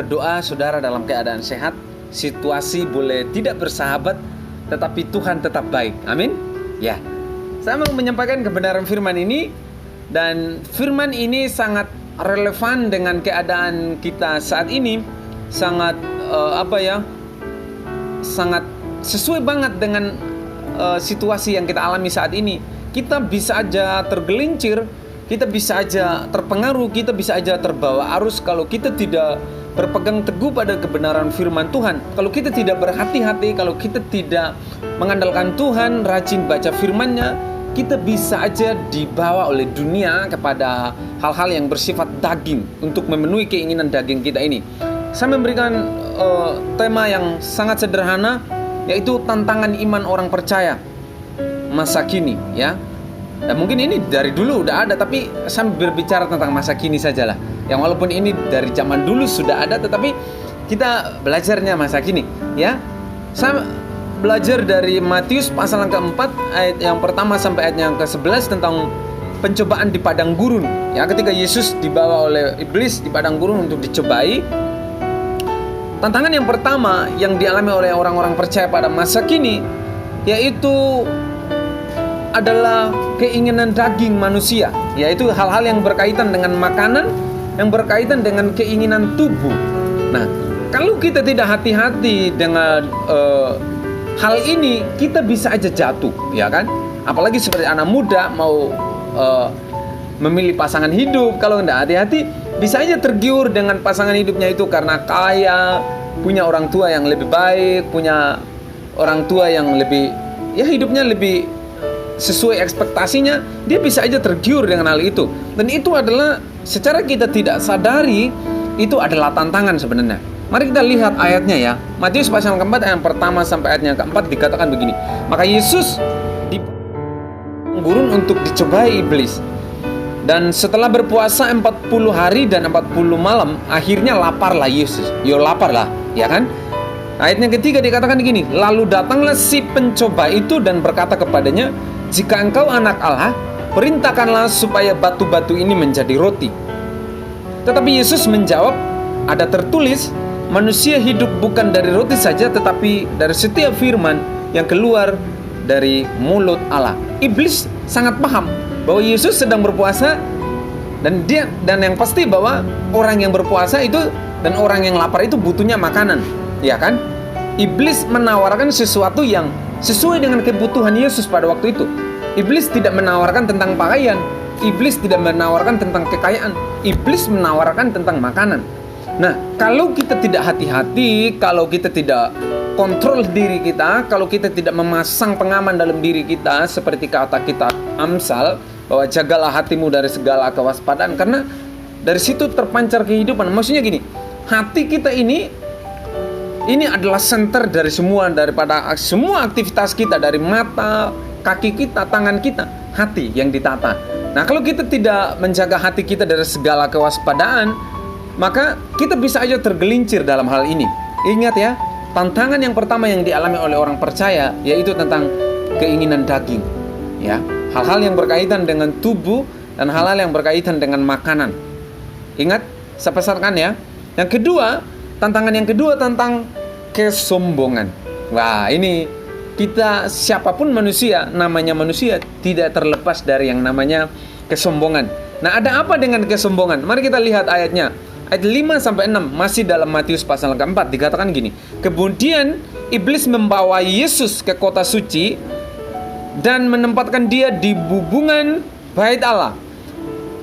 berdoa, saudara, dalam keadaan sehat. Situasi boleh tidak bersahabat, tetapi Tuhan tetap baik. Amin. Ya, saya mau menyampaikan kebenaran firman ini. Dan firman ini sangat relevan dengan keadaan kita saat ini. Sangat sangat sesuai banget dengan situasi yang kita alami saat ini. Kita bisa aja tergelincir, kita bisa aja terpengaruh, kita bisa aja terbawa arus kalau kita tidak berpegang teguh pada kebenaran firman Tuhan. Kalau kita tidak berhati-hati, kalau kita tidak mengandalkan Tuhan, rajin baca firman-Nya, kita bisa aja dibawa oleh dunia kepada hal-hal yang bersifat daging untuk memenuhi keinginan daging kita ini. Saya memberikan tema yang sangat sederhana, yaitu tantangan iman orang percaya masa kini, ya. Dan mungkin ini dari dulu udah ada, tapi saya berbicara tentang masa kini sajalah. Yang walaupun ini dari zaman dulu sudah ada, tetapi kita belajarnya masa kini, ya. Saya belajar dari Matius pasal yang keempat, ayat yang pertama sampai ayat yang ke-11 tentang pencobaan di padang gurun. Ya, ketika Yesus dibawa oleh iblis di padang gurun untuk dicobai. Tantangan yang pertama yang dialami oleh orang-orang percaya pada masa kini, yaitu adalah keinginan daging manusia, yaitu hal-hal yang berkaitan dengan makanan, yang berkaitan dengan keinginan tubuh. Nah, kalau kita tidak hati-hati dengan hal ini, kita bisa aja jatuh, ya kan? Apalagi seperti anak muda mau memilih pasangan hidup, kalau tidak hati-hati bisa aja tergiur dengan pasangan hidupnya itu karena kaya, punya orang tua yang lebih baik, punya orang tua yang lebih, ya hidupnya lebih sesuai ekspektasinya, dia bisa aja tergiur dengan hal itu. Dan itu adalah secara kita tidak sadari, itu adalah tantangan sebenarnya. Mari kita lihat ayatnya, ya. Matius pasal keempat ayat yang pertama sampai ayatnya keempat dikatakan begini. Maka Yesus di gurun untuk dicobai iblis. Dan setelah berpuasa 40 hari dan 40 malam, akhirnya laparlah Yesus. Yo laparlah, ya kan? Ayatnya ketiga dikatakan begini. Lalu datanglah si pencoba itu dan berkata kepadanya, jika engkau anak Allah, perintahkanlah supaya batu-batu ini menjadi roti. Tetapi Yesus menjawab, ada tertulis, manusia hidup bukan dari roti saja, tetapi dari setiap firman yang keluar dari mulut Allah. Iblis sangat paham bahwa Yesus sedang berpuasa, dan yang pasti bahwa orang yang berpuasa itu dan orang yang lapar itu butuhnya makanan, ya kan? Iblis menawarkan sesuatu yang sesuai dengan kebutuhan Yesus pada waktu itu. Iblis tidak menawarkan tentang pakaian, iblis tidak menawarkan tentang kekayaan, iblis menawarkan tentang makanan. Nah, kalau kita tidak hati-hati, kalau kita tidak kontrol diri kita, kalau kita tidak memasang pengaman dalam diri kita, seperti kata kitab Amsal, bahwa jagalah hatimu dari segala kewaspadaan, karena dari situ terpancar kehidupan. Maksudnya gini, hati kita ini adalah center dari daripada semua aktivitas kita, dari mata, kaki kita, tangan kita, hati yang ditata. Nah, kalau kita tidak menjaga hati kita dari segala kewaspadaan, maka kita bisa aja tergelincir dalam hal ini. Ingat ya, tantangan yang pertama yang dialami oleh orang percaya yaitu tentang keinginan daging, ya. Hal-hal yang berkaitan dengan tubuh dan hal-hal yang berkaitan dengan makanan. Ingat, saya pesankan ya. Yang kedua, tantangan yang kedua tentang kesombongan. Wah, ini kita siapapun manusia, namanya manusia, tidak terlepas dari yang namanya kesombongan. Nah, ada apa dengan kesombongan? Mari kita lihat ayatnya. Ayat 5-6 masih dalam Matius pasal keempat dikatakan gini. Kemudian iblis membawa Yesus ke kota suci dan menempatkan dia di bubungan bait Allah.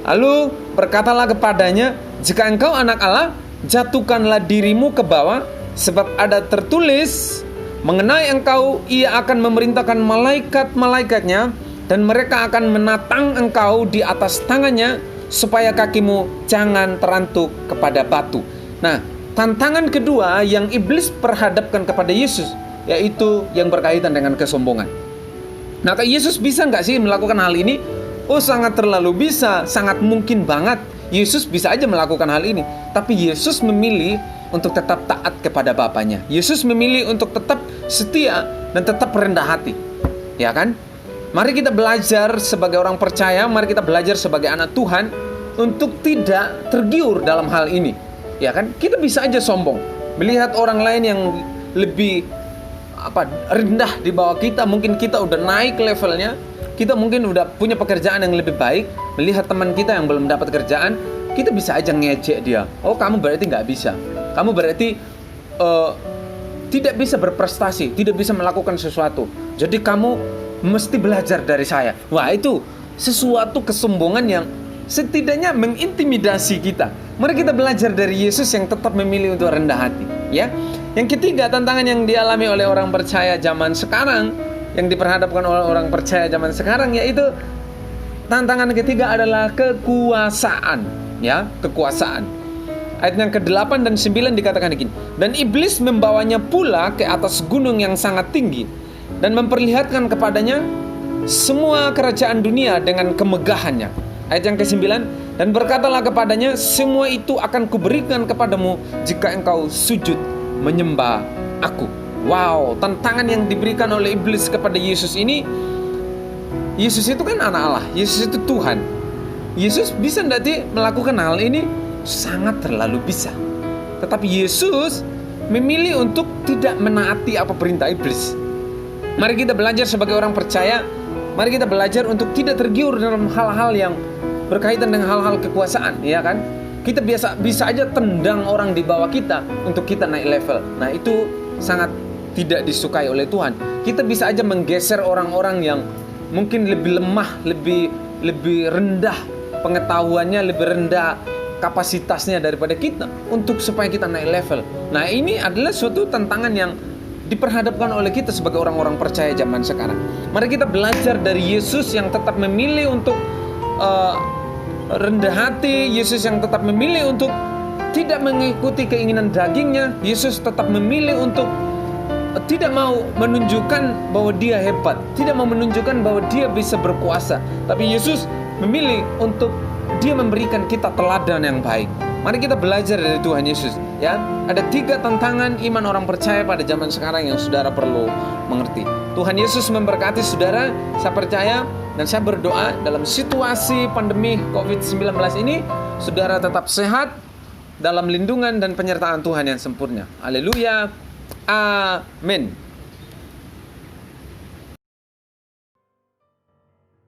Lalu berkatalah kepadanya, jika engkau anak Allah, jatuhkanlah dirimu ke bawah, sebab ada tertulis, mengenai engkau ia akan memerintahkan malaikat-malaikatnya, dan mereka akan menatang engkau di atas tangannya, supaya kakimu jangan terantuk kepada batu. Nah, tantangan kedua yang iblis perhadapkan kepada Yesus, yaitu yang berkaitan dengan kesombongan. Nah, Yesus bisa nggak sih melakukan hal ini? Oh, sangat terlalu bisa, sangat mungkin banget Yesus bisa aja melakukan hal ini. Tapi Yesus memilih untuk tetap taat kepada Bapaknya. Yesus memilih untuk tetap setia dan tetap rendah hati, ya kan? Mari kita belajar sebagai orang percaya, mari kita belajar sebagai anak Tuhan untuk tidak tergiur dalam hal ini. Ya kan? Kita bisa aja sombong, melihat orang lain yang lebih rendah di bawah kita. Mungkin kita udah naik levelnya, kita mungkin udah punya pekerjaan yang lebih baik. Melihat teman kita yang belum dapat kerjaan, kita bisa aja ngejek dia. Oh, kamu berarti nggak bisa, kamu berarti tidak bisa berprestasi, tidak bisa melakukan sesuatu, jadi kamu mesti belajar dari saya. Wah, itu sesuatu kesombongan yang setidaknya mengintimidasi kita. Mari kita belajar dari Yesus yang tetap memilih untuk rendah hati, ya. Yang ketiga, tantangan yang dialami oleh orang percaya zaman sekarang, yang diperhadapkan oleh orang percaya zaman sekarang, yaitu tantangan ketiga adalah kekuasaan, ya, kekuasaan. Ayat yang ke-8 dan 9 dikatakan begini. Dan iblis membawanya pula ke atas gunung yang sangat tinggi dan memperlihatkan kepadanya semua kerajaan dunia dengan kemegahannya. Ayat yang ke-9, dan berkatalah kepadanya, semua itu akan kuberikan kepadamu jika engkau sujud menyembah aku. Wow, tantangan yang diberikan oleh iblis kepada Yesus ini. Yesus itu kan anak Allah, Yesus itu Tuhan. Yesus bisa tidak melakukan hal ini? Sangat terlalu bisa. Tetapi Yesus memilih untuk tidak menaati apa perintah iblis. Mari kita belajar sebagai orang percaya. Mari kita belajar untuk tidak tergiur dalam hal-hal yang berkaitan dengan hal-hal kekuasaan, ya kan? Kita bisa aja tendang orang di bawah kita untuk kita naik level. Nah, itu sangat tidak disukai oleh Tuhan. Kita bisa aja menggeser orang-orang yang mungkin lebih lemah, lebih rendah pengetahuannya, lebih rendah kapasitasnya daripada kita, untuk supaya kita naik level. Nah, ini adalah suatu tantangan yang diperhadapkan oleh kita sebagai orang-orang percaya zaman sekarang. Mari kita belajar dari Yesus yang tetap memilih untuk rendah hati, Yesus yang tetap memilih untuk tidak mengikuti keinginan dagingnya, Yesus tetap memilih untuk tidak mau menunjukkan bahwa dia hebat, tidak mau menunjukkan bahwa dia bisa berkuasa, tapi Yesus memilih untuk dia memberikan kita teladan yang baik. Mari kita belajar dari Tuhan Yesus, ya. Ada 3 tantangan iman orang percaya pada zaman sekarang yang saudara perlu mengerti. Tuhan Yesus memberkati saudara. Saya percaya dan saya berdoa dalam situasi pandemi COVID-19 ini, saudara tetap sehat dalam lindungan dan penyertaan Tuhan yang sempurna. Haleluya. Amin.